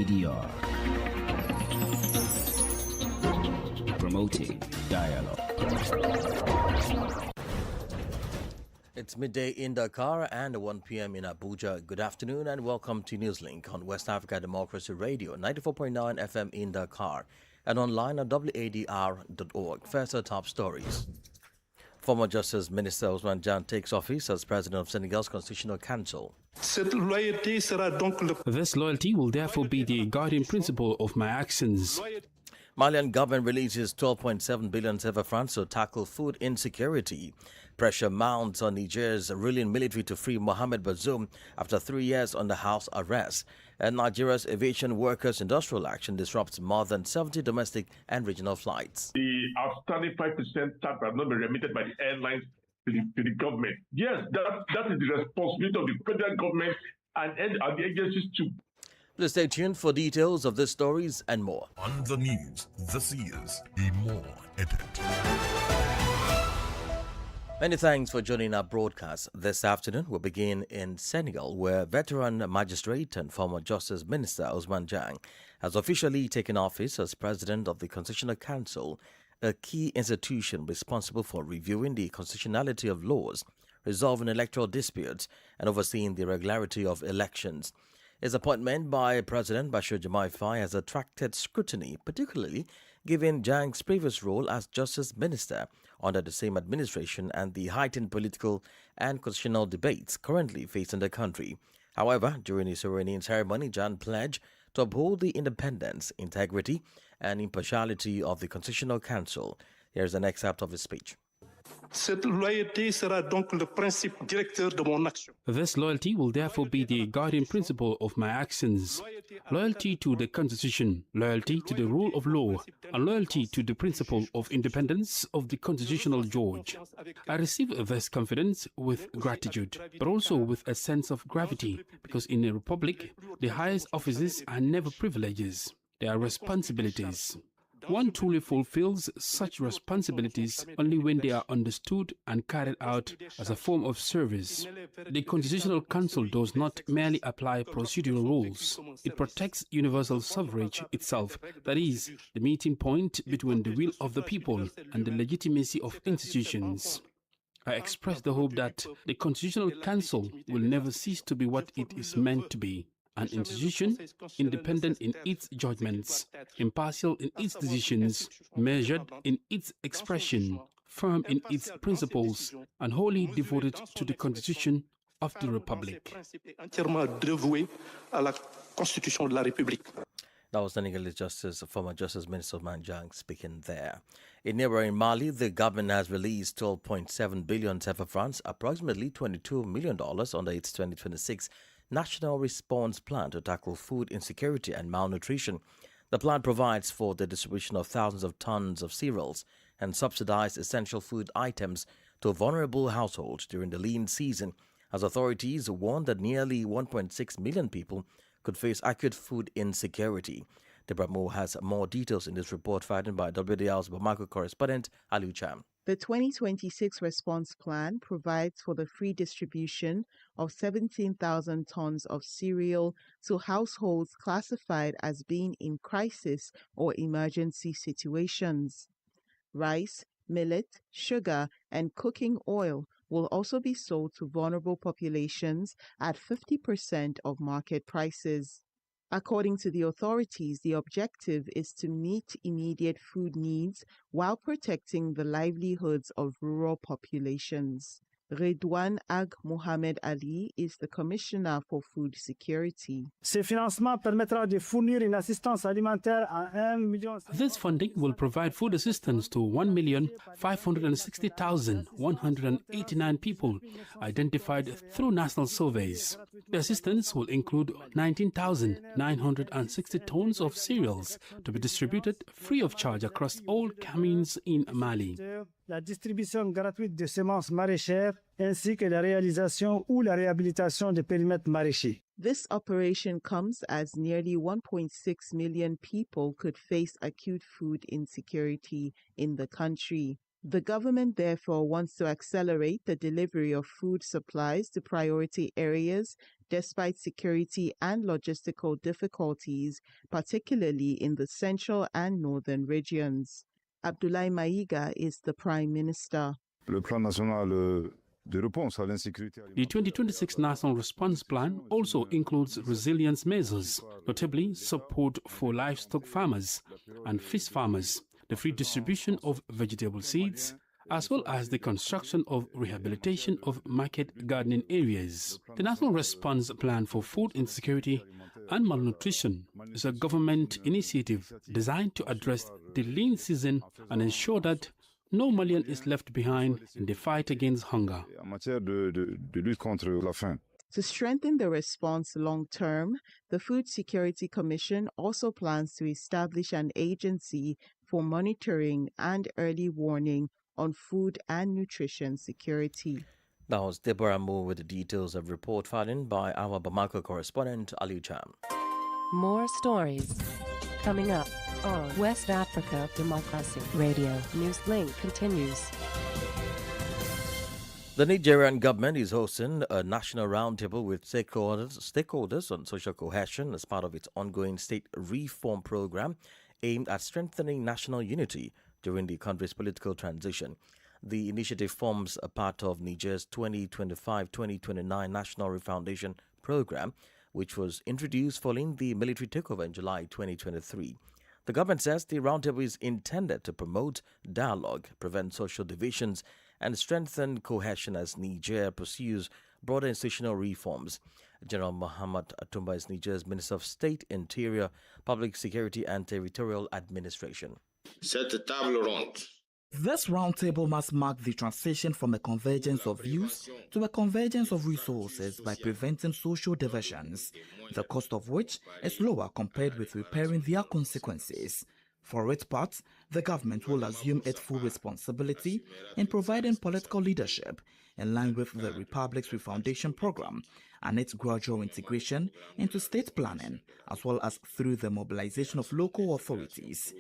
ADR. Promoting dialogue. It's midday in Dakar and 1 p.m. in Abuja. Good afternoon and welcome to Newslink on West Africa Democracy Radio, 94.9 FM in Dakar and online at wadr.org. First, our top stories. Former Justice Minister Ousmane Diagne takes office as President of Senegal's Constitutional Council. This loyalty will therefore be the guiding principle of my actions. Malian government releases 12.7 billion CFA francs to tackle food insecurity. Pressure mounts on Niger's ruling military to free Mohamed Bazoum after 3 years under house arrest. And Nigeria's aviation workers' industrial action disrupts more than 70 domestic and regional flights. The outstanding 5% tax has not been remitted by the airlines to the government. Yes, that is the responsibility of the federal government and the agencies too. Please stay tuned for details of these stories and more. On the news, this is a more edit. Many thanks for joining our broadcast. This afternoon, we'll begin in Senegal, where veteran magistrate and former Justice Minister Ousmane Diagne has officially taken office as President of the Constitutional Council, a key institution responsible for reviewing the constitutionality of laws, resolving electoral disputes, and overseeing the regularity of elections. His appointment by President Bashir Diomaye Faye has attracted scrutiny, particularly given Diagne's previous role as Justice Minister under the same administration and the heightened political and constitutional debates currently facing the country. However, during his swearing-in ceremony, Diagne pledged to uphold the independence, integrity, and impartiality of the Constitutional Council. Here's an excerpt of his speech. This loyalty will therefore be the guiding principle of my actions. Loyalty to the Constitution, loyalty to the rule of law, and loyalty to the principle of independence of the constitutional judge. I receive this confidence with gratitude, but also with a sense of gravity, because in a republic, the highest offices are never privileges, they are responsibilities. One truly fulfills such responsibilities only when they are understood and carried out as a form of service. The Constitutional Council does not merely apply procedural rules. It protects universal suffrage itself, that is, the meeting point between the will of the people and the legitimacy of institutions. I express the hope that the Constitutional Council will never cease to be what it is meant to be. An institution independent in its judgments, impartial in its decisions, measured in its expression, firm in its principles, and wholly devoted to the Constitution of the Republic. That was Senegalese former Justice Minister Ousmane Diagne speaking there. In neighboring Mali, the government has released 12.7 billion CFA francs, approximately $22 million under its 2026 National Response Plan to tackle food insecurity and malnutrition. The plan provides for the distribution of thousands of tons of cereals and subsidized essential food items to vulnerable households during the lean season, as authorities warn that nearly 1.6 million people could face acute food insecurity. Deborah Moore has more details in this report provided by WDL's Bamako correspondent Aliu Cham. The 2026 response plan provides for the free distribution of 17,000 tons of cereal to households classified as being in crisis or emergency situations. Rice, millet, sugar, and cooking oil will also be sold to vulnerable populations at 50% of market prices. According to the authorities, the objective is to meet immediate food needs while protecting the livelihoods of rural populations. Redouane Ag Mohamed Ali is the Commissioner for Food Security. This funding will provide food assistance to 1,560,189 people identified through national surveys. The assistance will include 19,960 tons of cereals to be distributed free of charge across all communes in Mali. La distribution gratuite de semences maraîchères ainsi que la réalisation ou la réhabilitation des périmètres maraîchers. This operation comes as nearly 1.6 million people could face acute food insecurity in the country. The government therefore wants to accelerate the delivery of food supplies to priority areas despite security and logistical difficulties, particularly in the central and northern regions. Abdoulaye Maïga is the Prime Minister. Le plan national de réponse à l'insécurité The 2026 National Response Plan also includes resilience measures, notably support for livestock farmers and fish farmers, the free distribution of vegetable seeds, as well as the construction of rehabilitation of market gardening areas. The National Response Plan for Food Insecurity and Malnutrition is a government initiative designed to address the lean season and ensure that no Malian is left behind in the fight against hunger. en matière de lutte contre la faim. To strengthen the response long term, the Food Security Commission also plans to establish an agency for monitoring and early warning on food and nutrition security. That was Deborah Moore with the details of report filing by our Bamako correspondent Ali Cham. More stories coming up on West Africa Democracy Radio. Newslink continues. The Nigerian government is hosting a national roundtable with stakeholders on social cohesion as part of its ongoing state reform program aimed at strengthening national unity during the country's political transition. The initiative forms a part of Niger's 2025-2029 National Refoundation program, which was introduced following the military takeover in July 2023. The government says the roundtable is intended to promote dialogue, prevent social divisions, and strengthen cohesion as Niger pursues broader institutional reforms. General Mohamed Atumba is Niger's Minister of State, Interior, Public Security and Territorial Administration. Cette table ronde. This roundtable must mark the transition from a convergence of views to a convergence of resources by preventing social divisions, the cost of which is lower compared with repairing their consequences. For its part, the government will assume its full responsibility in providing political leadership in line with the Republic's Refoundation program and its gradual integration into state planning, as well as through the mobilization of local authorities.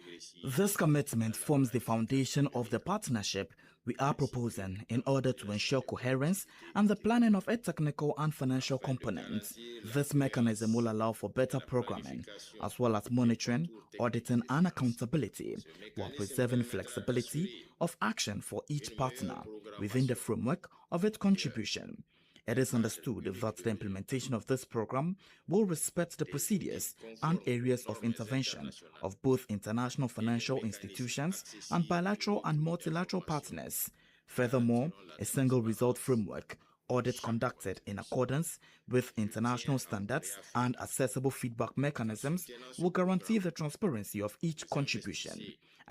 This commitment forms the foundation of the partnership we are proposing in order to ensure coherence and the planning of its technical and financial components. This mechanism will allow for better programming, as well as monitoring, auditing and accountability, while preserving flexibility of action for each partner within the framework of its contribution. It is understood that the implementation of this program will respect the procedures and areas of intervention of both international financial institutions and bilateral and multilateral partners. Furthermore, a single result framework, audit conducted in accordance with international standards and accessible feedback mechanisms will guarantee the transparency of each contribution.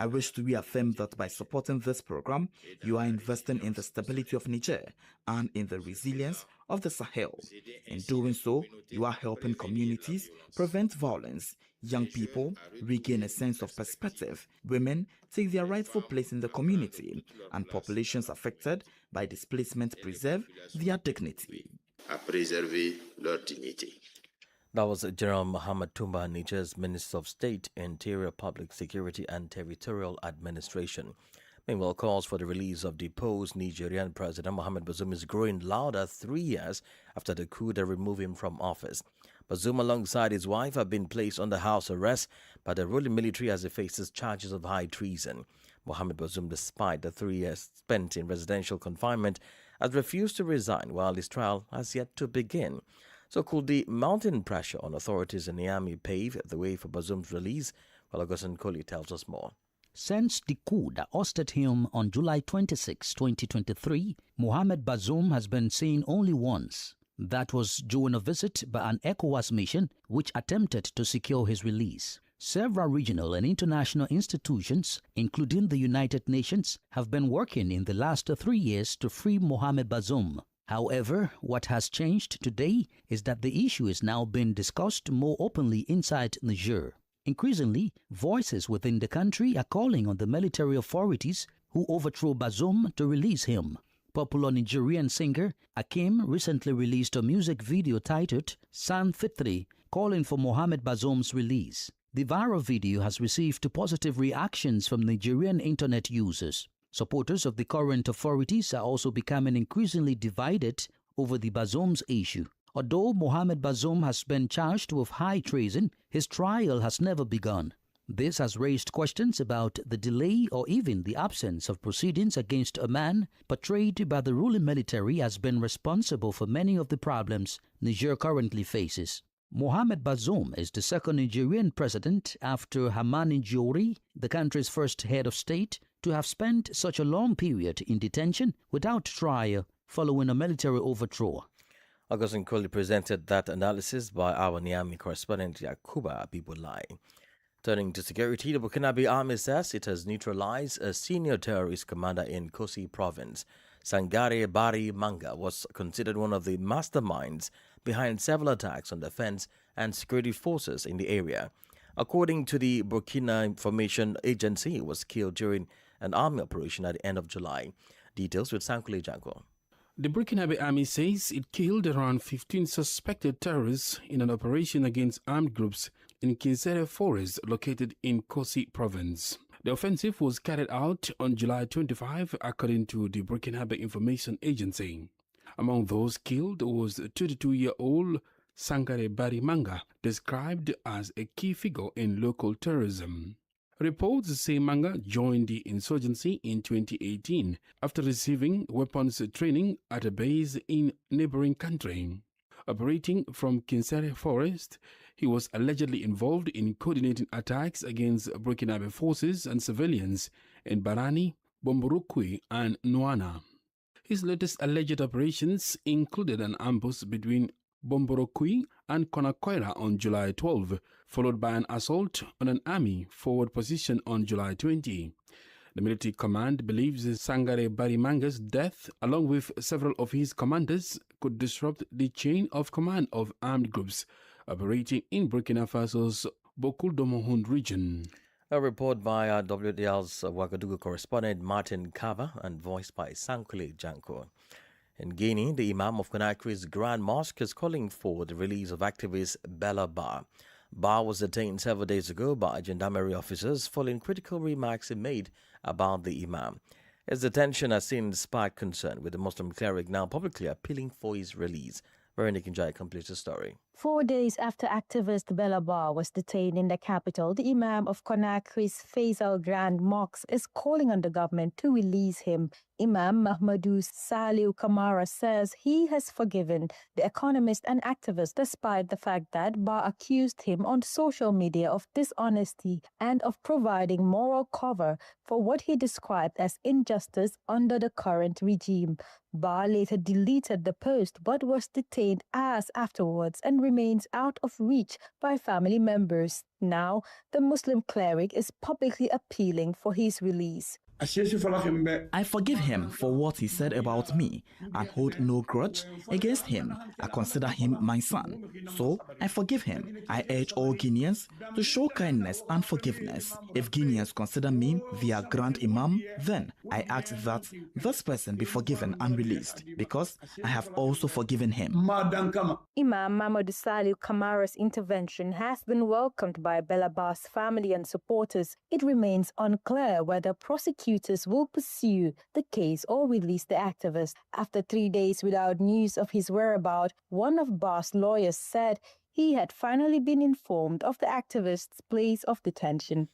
I wish to reaffirm that by supporting this program, you are investing in the stability of Niger and in the resilience of the Sahel. In doing so, you are helping communities prevent violence, young people regain a sense of perspective, women take their rightful place in the community, and populations affected by displacement preserve their dignity. À préserver leur dignité. That was General Mohamed Tumba, Niger's Minister of State, Interior, Public Security and Territorial Administration. Meanwhile, calls for the release of deposed Nigerian President Mohamed Bazoum is growing louder 3 years after the coup that removed him from office. Bazoum, alongside his wife, have been placed under house arrest by the ruling military as he faces charges of high treason. Mohamed Bazoum, despite the 3 years spent in residential confinement, has refused to resign while his trial has yet to begin. So could the mounting pressure on authorities in Niamey pave the way for Bazoum's release? Well, Augustin Coley tells us more. Since the coup that ousted him on July 26, 2023, Mohamed Bazoum has been seen only once. That was during a visit by an ECOWAS mission which attempted to secure his release. Several regional and international institutions, including the United Nations, have been working in the last 3 years to free Mohamed Bazoum. However, what has changed today is that the issue is now being discussed more openly inside Niger. Increasingly, voices within the country are calling on the military authorities who overthrew Bazoum to release him. Popular Nigerian singer Akim recently released a music video titled San Fitri, calling for Mohamed Bazoum's release. The viral video has received positive reactions from Nigerian internet users. Supporters of the current authorities are also becoming increasingly divided over the Bazoum's issue. Although Mohamed Bazoum has been charged with high treason, his trial has never begun. This has raised questions about the delay or even the absence of proceedings against a man portrayed by the ruling military as being responsible for many of the problems Niger currently faces. Mohamed Bazoum is the second Nigerian president after Hamani Diori, the country's first head of state, to have spent such a long period in detention without trial following a military overthrow. Augustine Coley presented that analysis by our Niamey correspondent Yakuba Abibulai. Turning to security, the Burkinabe army says it has neutralized a senior terrorist commander in Kosi province. Sangare Bari Manga was considered one of the masterminds behind several attacks on defense and security forces in the area. According to the Burkina Information Agency, he was killed during an army operation at the end of July. Details with Sankule Janko. The Burkinabe army says it killed around 15 suspected terrorists in an operation against armed groups in Kinsere Forest located in Kosi province. The offensive was carried out on July 25 according to the Burkinabe Information Agency. Among those killed was 22-year-old Sangare Bari Manga, described as a key figure in local terrorism. Reports say Manga joined the insurgency in 2018 after receiving weapons training at a base in neighboring country. Operating from Kinsere Forest, he was allegedly involved in coordinating attacks against Burkinabe forces and civilians in Barani, Bomborokwe, and Nouana. His latest alleged operations included an ambush between Bomborokwe and Konakoira on July 12, followed by an assault on an army forward position on July 20. The military command believes Sangare Barimanga's death, along with several of his commanders, could disrupt the chain of command of armed groups operating in Burkina Faso's Bokul-Domohun region. A report by our WDL's Ouagadougou correspondent Martin Kava and voiced by Sankule Janko. In Guinea, the Imam of Conakry's Grand Mosque is calling for the release of activist Bella Ba. Ba was detained several days ago by gendarmerie officers following critical remarks he made about the Imam. His detention has seen sparked concern, with the Muslim cleric now publicly appealing for his release. Veronica Njai completes the story. 4 days after activist Bella Ba was detained in the capital, the Imam of Conakry's Faisal Grand Mosque is calling on the government to release him. Imam Mahmoudou Saliou Kamara says he has forgiven the economist and activist despite the fact that Ba accused him on social media of dishonesty and of providing moral cover for what he described as injustice under the current regime. Ba later deleted the post but was detained hours afterwards and remains out of reach by family members. Now, the Muslim cleric is publicly appealing for his release. I forgive him for what he said about me and hold no grudge against him. I consider him my son, so I forgive him. I urge all Guineans to show kindness and forgiveness. If Guineans consider me their Grand Imam, then I ask that this person be forgiven and released, because I have also forgiven him. Imam Mamadou Saliou Kamara's intervention has been welcomed by Bella Ba's family and supporters. It remains unclear whether prosecutors will pursue the case or release the activist. After 3 days without news of his whereabouts, one of Ba's lawyers said he had finally been informed of the activist's place of detention.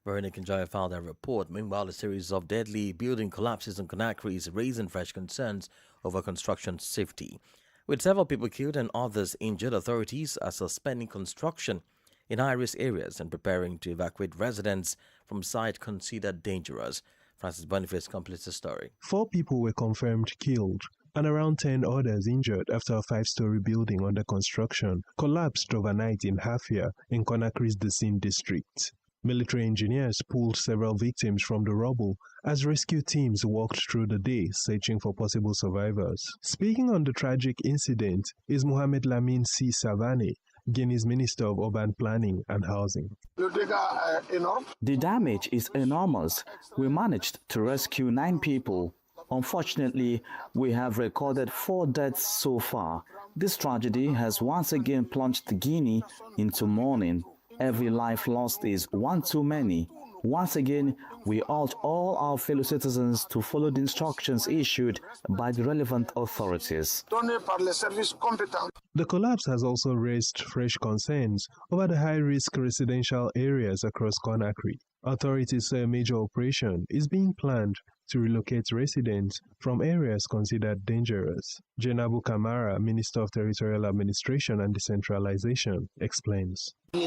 Veronica Njaya filed a report. Meanwhile, a series of deadly building collapses in Conakry is raising fresh concerns over construction safety. With several people killed and others injured, authorities are suspending construction in high-risk areas and preparing to evacuate residents from sites considered dangerous. Francis Boniface completes the story. 4 people were confirmed killed and around 10 others injured after a 5-story building under construction collapsed overnight in Hafia in Conakry's Dessine district. Military engineers pulled several victims from the rubble as rescue teams walked through the day searching for possible survivors. Speaking on the tragic incident is Mohamed Lamine C. Savane, Guinea's Minister of Urban Planning and Housing. The damage is enormous. We managed to rescue 9 people. Unfortunately, we have recorded 4 deaths so far. This tragedy has once again plunged Guinea into mourning. Every life lost is one too many. Once again, we urge all our fellow citizens to follow the instructions issued by the relevant authorities. The collapse has also raised fresh concerns over the high-risk residential areas across Conakry. Authorities say a major operation is being planned to relocate residents from areas considered dangerous. Jenabu Kamara, Minister of Territorial Administration and Decentralization, explains. The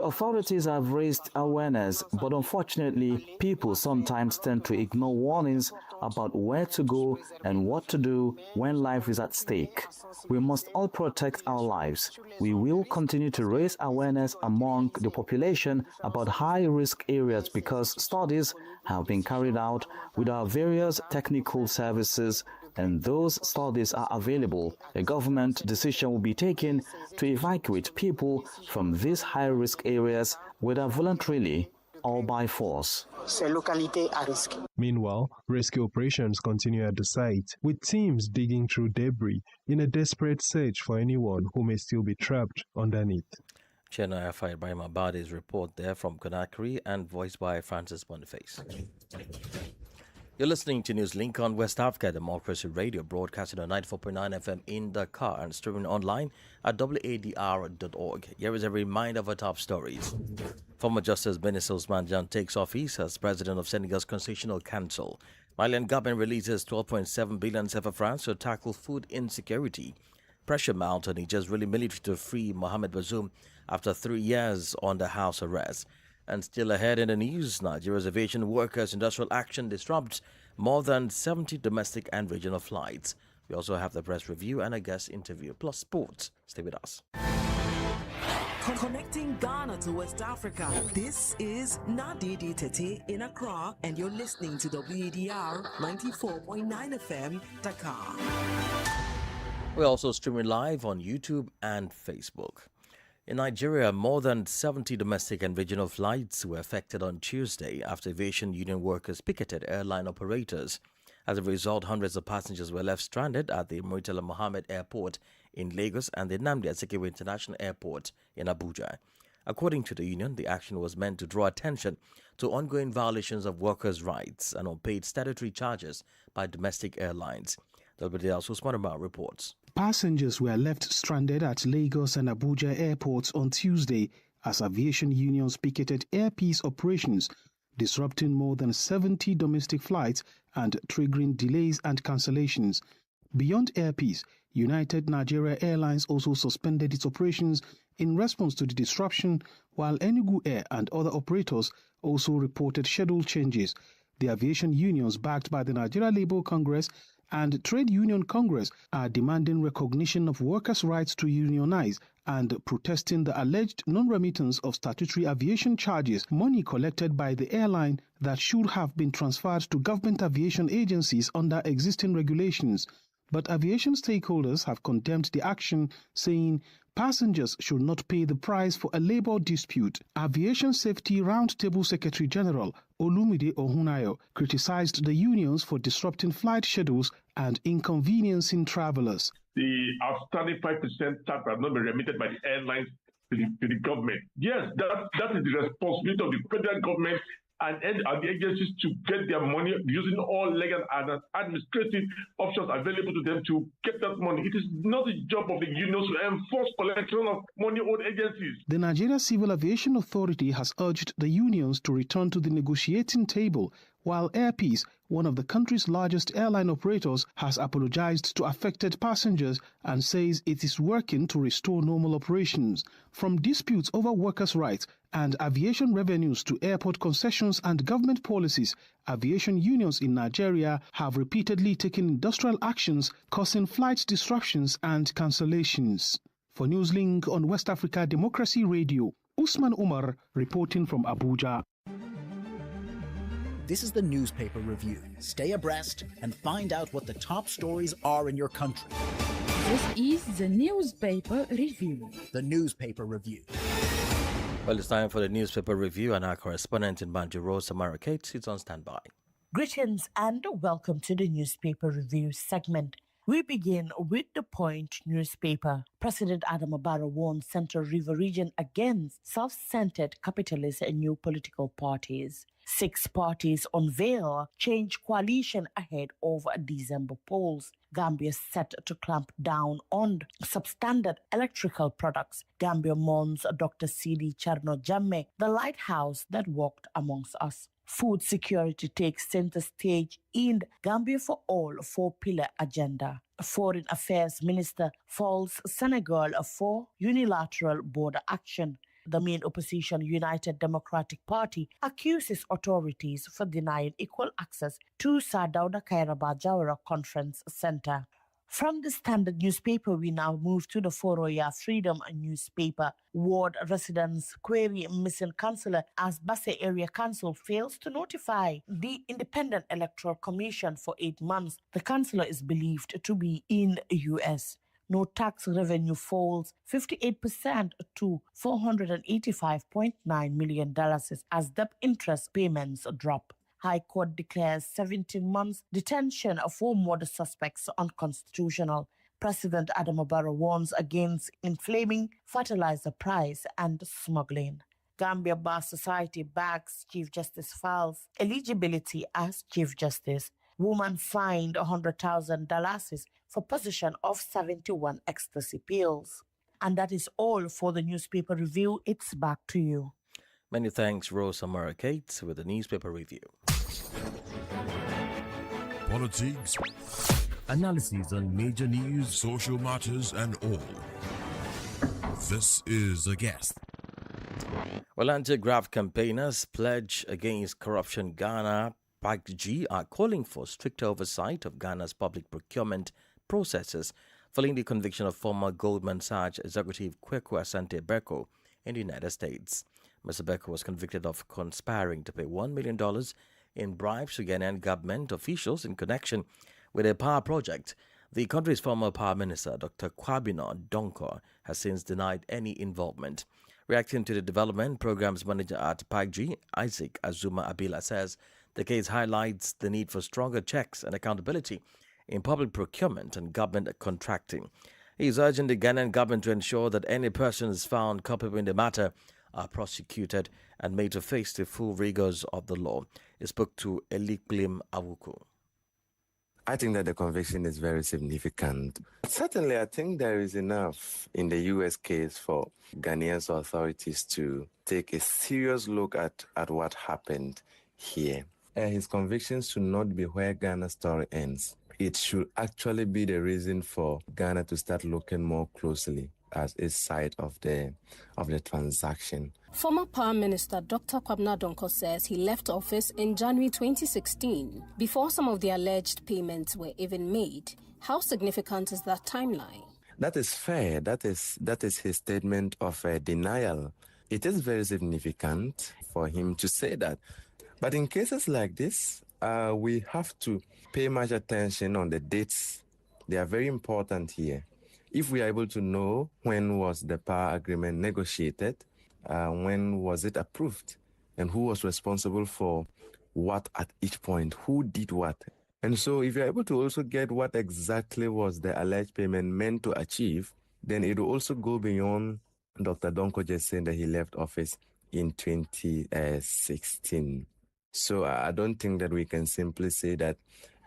authorities have raised awareness, but unfortunately, people sometimes tend to ignore warnings about where to go and what to do when life is at stake. We must all protect our lives. We will continue to raise awareness among the population about high-risk areas because studies have been carried out with our various technical services, and those studies are available. A government decision will be taken to evacuate people from these high-risk areas, whether voluntarily or by force. Meanwhile, rescue operations continue at the site, with teams digging through debris in a desperate search for anyone who may still be trapped underneath. Chennai fired by Mabadi's report there from Conakry and voiced by Francis Boniface. You're listening to Newslink on West Africa Democracy Radio, broadcasting on 94.9 FM in Dakar and streaming online at wadr.org. Here is a reminder of our top stories. Former Justice Minister Ousmane Diagne takes office as President of Senegal's Constitutional Council. Malian government releases 12.7 billion CFA francs to tackle food insecurity. Pressure mounts on Niger's ruling military to free Mohamed Bazoum after 3 years under house arrest. And still ahead in the news, Nigeria's aviation workers' industrial action disrupts more than 70 domestic and regional flights. We also have the press review and a guest interview, plus sports. Stay with us. Connecting Ghana to West Africa. This is Nadidi Tete in Accra, and you're listening to WADR 94.9 FM, Dakar. We're also streaming live on YouTube and Facebook. In Nigeria, more than 70 domestic and regional flights were affected on Tuesday after aviation union workers picketed airline operators. As a result, hundreds of passengers were left stranded at the Murtala Mohammed Airport in Lagos and the Nnamdi Azikiwe International Airport in Abuja. According to the union, the action was meant to draw attention to ongoing violations of workers' rights and unpaid statutory charges by domestic airlines. WDL's Usman Omar reports. Passengers were left stranded at Lagos and Abuja airports on Tuesday as aviation unions picketed air peace operations, disrupting more than 70 domestic flights and triggering delays and cancellations. Beyond air peace, United Nigeria Airlines also suspended its operations in response to the disruption, while Enugu Air and other operators also reported schedule changes. The aviation unions, backed by the Nigeria Labour Congress and Trade Union Congress, are demanding recognition of workers' rights to unionize and protesting the alleged non-remittance of statutory aviation charges, money collected by the airline that should have been transferred to government aviation agencies under existing regulations. But aviation stakeholders have condemned the action, saying passengers should not pay the price for a labor dispute. Aviation Safety Roundtable Secretary General Olumide Ohunayo criticized the unions for disrupting flight schedules and inconveniencing travelers. The outstanding 5% tax has not been remitted by the airlines to the government. Yes, that is the responsibility of the federal government and the agencies to get their money using all legal and administrative options available to them to get that money. It is not the job of the unions to enforce collection of money owed agencies. The Nigeria Civil Aviation Authority has urged the unions to return to the negotiating table, while Air Peace, one of the country's largest airline operators, has apologized to affected passengers and says it is working to restore normal operations. From disputes over workers' rights and aviation revenues to airport concessions and government policies, aviation unions in Nigeria have repeatedly taken industrial actions, causing flight disruptions and cancellations. For Newslink on West Africa Democracy Radio, Usman Umar reporting from Abuja. This is the newspaper review. Stay abreast and find out what the top stories are in your country. This is the newspaper review. The newspaper review. Well, it's time for the newspaper review, and our correspondent in Banjuro, Samara Kate, is on standby. Greetings and welcome to the newspaper review segment. We begin with the Point newspaper. President Adama Barrow warns Central River region against self-centered capitalist and new political parties. 6 parties unveil change coalition ahead of December polls. Gambia set to clamp down on substandard electrical products. Gambia mourns Dr. Sidi Charno Jammeh, the lighthouse that walked amongst us. Food security takes center stage in Gambia for All 4-pillar agenda. Foreign Affairs Minister faults Senegal for unilateral border action. The main opposition, United Democratic Party, accuses authorities for denying equal access to Sadauda Kairaba Jawara Conference Center. From the Standard newspaper, we now move to the Foroya Freedom newspaper. Ward residents query missing councillor as Basse Area Council fails to notify the Independent Electoral Commission for 8 months. The councillor is believed to be in the US. No tax revenue falls 58% to $485.9 million as debt interest payments drop. High Court declares 17 months detention for murder suspects unconstitutional. President Adama Barrow warns against inflaming fertilizer price and smuggling. Gambia Bar Society backs Chief Justice files eligibility as Chief Justice. Woman fined $100,000 for possession of 71 ecstasy pills. And that is all for the newspaper review. It's back to you. Many thanks, Rose Amara Kate, with the newspaper review. Politics, analysis on major news, social matters, and all. This is a guest. Well, anti-graft campaigners pledge against corruption Ghana PACG are calling for stricter oversight of Ghana's public procurement processes following the conviction of former Goldman Sachs executive Kweku Asante Beko in the United States. Mr. Beko was convicted of conspiring to pay $1 million in bribes to Ghanaian government officials in connection with a power project. The country's former power minister, Dr. Kwabena Donkor, has since denied any involvement. Reacting to the development, programs manager at PACG, Isaac Azuma Abila, says the case highlights the need for stronger checks and accountability in public procurement and government contracting. He is urging the Ghanaian government to ensure that any persons found culpable in the matter are prosecuted and made to face the full rigors of the law. He spoke to Eliklim Awuku. I think that the conviction is very significant. Certainly, I think there is enough in the U.S. case for Ghanaian authorities to take a serious look at what happened here. His convictions should not be where Ghana's story ends. It should actually be the reason for Ghana to start looking more closely as a side of the transaction. Former Power Minister Dr. Kwabena Donkor says he left office in January 2016 before some of the alleged payments were even made. How significant is that timeline? That is fair. That is his statement of denial. It is very significant for him to say that. But in cases like this, we have to pay much attention on the dates. They are very important here. If we are able to know when was the power agreement negotiated, when was it approved, and who was responsible for what at each point, who did what. And so if you're able to also get what exactly was the alleged payment meant to achieve, then it will also go beyond Dr. Donkor just saying that he left office in 2016. So I don't think that we can simply say that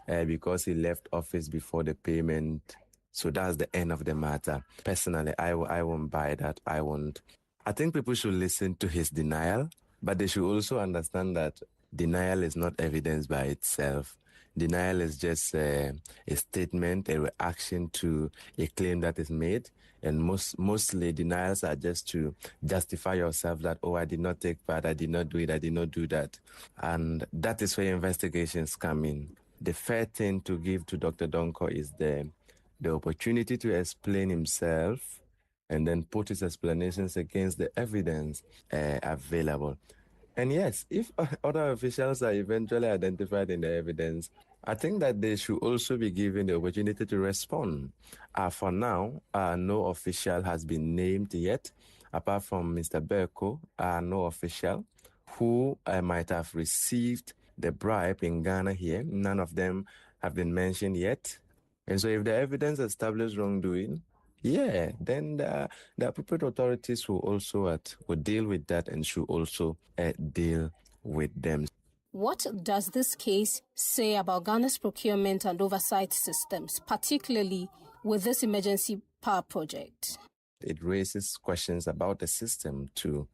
because he left office before the payment, so that's the end of the matter. Personally, I won't buy that. I won't. I think people should listen to his denial, but they should also understand that denial is not evidence by itself. Denial is just a statement, a reaction to a claim that is made. And mostly denials are just to justify yourself that, oh, I did not take part, I did not do it, I did not do that. And that is where investigations come in. The fair thing to give to Dr. Donkor is the opportunity to explain himself and then put his explanations against the evidence available. And yes, if other officials are eventually identified in the evidence, I think that they should also be given the opportunity to respond. For now, no official has been named yet, apart from Mr. Beko, no official who might have received the bribe in Ghana here. None of them have been mentioned yet. And so if the evidence establishes wrongdoing, then the appropriate authorities will also will deal with that and should also deal with them. What does this case say about Ghana's procurement and oversight systems, particularly with this emergency power project? It raises questions about the system too.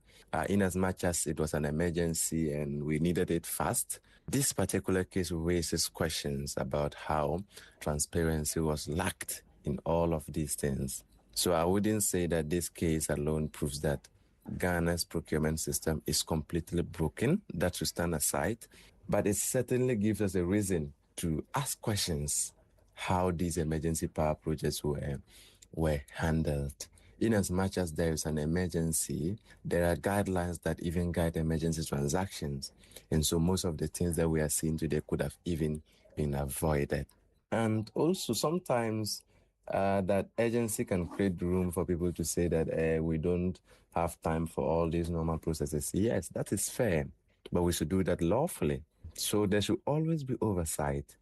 In as much as it was an emergency and we needed it fast, this particular case raises questions about how transparency was lacked in all of these things. So I wouldn't say that this case alone proves that Ghana's procurement system is completely broken. That should stand aside. But it certainly gives us a reason to ask questions how these emergency power projects were handled. In as much as there is an emergency, there are guidelines that even guide emergency transactions. And so most of the things that we are seeing today could have even been avoided. And also sometimes that urgency can create room for people to say that we don't have time for all these normal processes. Yes, that is fair, but we should do that lawfully. So there should always be oversight.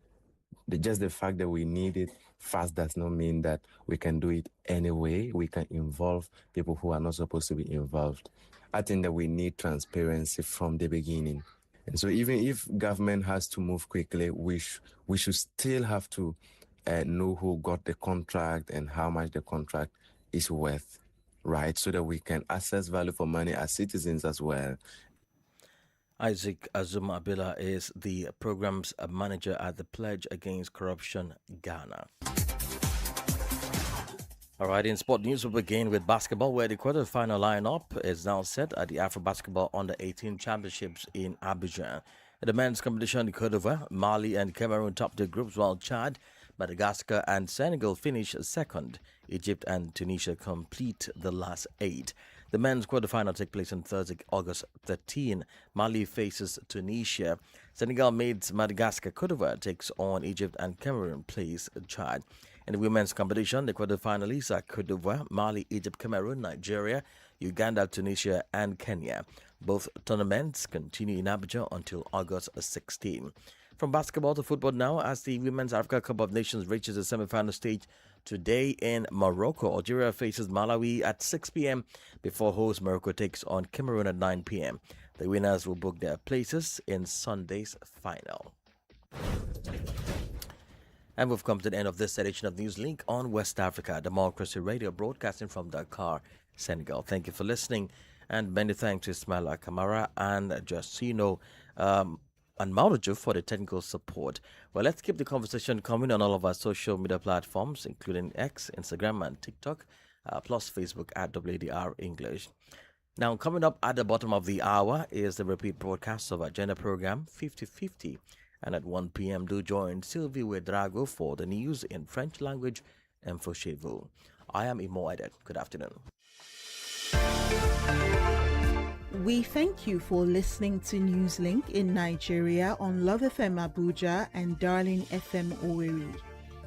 Just the fact that we need it fast does not mean that we can do it anyway. We can involve people who are not supposed to be involved. I think that we need transparency from the beginning. And so even if government has to move quickly, we should still have to know who got the contract and how much the contract is worth, right? So that we can assess value for money as citizens as well. Isaac Azumabila is the programs manager at the Pledge Against Corruption, Ghana. All right, in sport news, we'll begin with basketball, where the quarterfinal lineup is now set at the Afro Basketball Under-18 Championships in Abidjan. In the men's competition, Cote d'Ivoire, Mali, and Cameroon topped their groups, while Chad, Madagascar, and Senegal finished second. Egypt and Tunisia complete the last 8. The men's quarterfinal take place on Thursday, August 13. Mali faces Tunisia. Senegal meets Madagascar. Cote d'Ivoire takes on Egypt, and Cameroon plays Chad. In the women's competition, the quarterfinalists are Cote d'Ivoire, Mali, Egypt, Cameroon, Nigeria, Uganda, Tunisia, and Kenya. Both tournaments continue in Abidjan until August 16. From basketball to football now, as the Women's Africa Cup of Nations reaches the semi-final stage today in Morocco. Algeria faces Malawi at 6 p.m. before host Morocco takes on Cameroon at 9 p.m. The winners will book their places in Sunday's final. And we've come to the end of this edition of Newslink on West Africa Democracy Radio, broadcasting from Dakar, Senegal. Thank you for listening, and many thanks to Ismaila Kamara and Justino and Mauriju for the technical support. Well, let's keep the conversation coming on all of our social media platforms, including X, Instagram, and TikTok, plus Facebook at WDR English. Now, coming up at the bottom of the hour is the repeat broadcast of our gender program 50/50. And at 1 p.m., do join Sylvie Wedrago for the news in French language and for chez vous. I am Imo Edet. Good afternoon. We thank you for listening to Newslink in Nigeria on Love FM Abuja and Darling FM Owerri.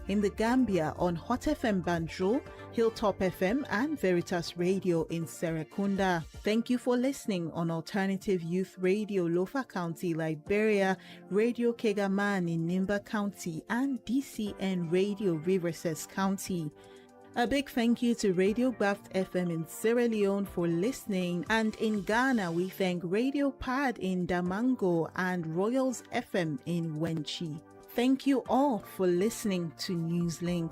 In the Gambia on Hot FM Banjul, Hilltop FM and Veritas Radio in Serekunda. Thank you for listening on Alternative Youth Radio Lofa County, Liberia, Radio Kegaman in Nimba County, and DCN Radio Riverses County. A big thank you to Radio Baft FM in Sierra Leone for listening, and in Ghana we thank Radio Pad in Damango and Royals FM in Wenchi. Thank you all for listening to Newslink.